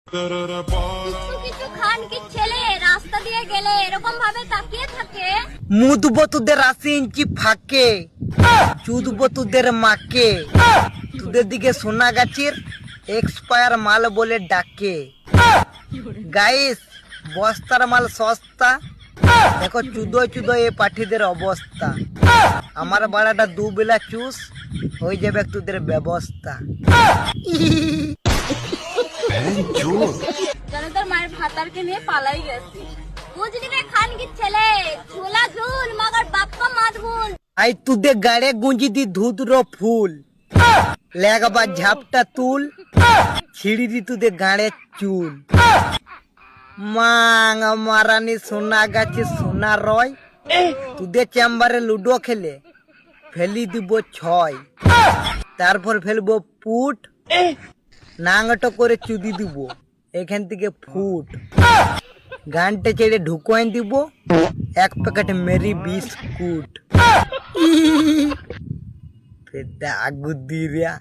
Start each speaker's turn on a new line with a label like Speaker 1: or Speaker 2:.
Speaker 1: কিছু কিছু খানকি ছেলে রাস্তা দিয়ে গেলে এরকম ভাবে তাকিয়ে থাকে।
Speaker 2: মুদবো তোদের ৮০ ইঞ্চি ফাঁকে, চুদবো তোদের মাকে, তোদের দিকে সোনা গাছের এক্সপায়ার মাল বলে ডাকে। গাইস, বস্তার মাল সস্তা, দেখো চুদোয় চুদোয় এ পাঠিদের অবস্থা। আমার বাড়াটা দুবেলা চুস হয়ে যাবে তোদের ব্যবস্থা।
Speaker 1: যেন তোর মায়ের ভাতারকে নিয়ে পালাই গেছে। বুঝলি রে খানকি ছেলে, ঝোলা ঝুল মগর বাপ্পা মাত ভুল।
Speaker 2: আই তোদের গাড়ে গুঞ্জি দি ধুতর ফুল, লেগবা ঝাপটা তুল, ছিড়ি দি তোদের গাড়ে চুল। মাং মারানি সোনা গাছে সোনা রয়, তোদের চেম্বারে লুডো খেলে ফেলি দিব ৬, তারপর ফেলবো পুট, নাংটো করে চুদি দিব এখান থেকে ফুট, গানটা চেড়ে ঢুকোয় দিব ১ প্যাকেট মেরি বিস্কুট। পেটে আগু দিয়া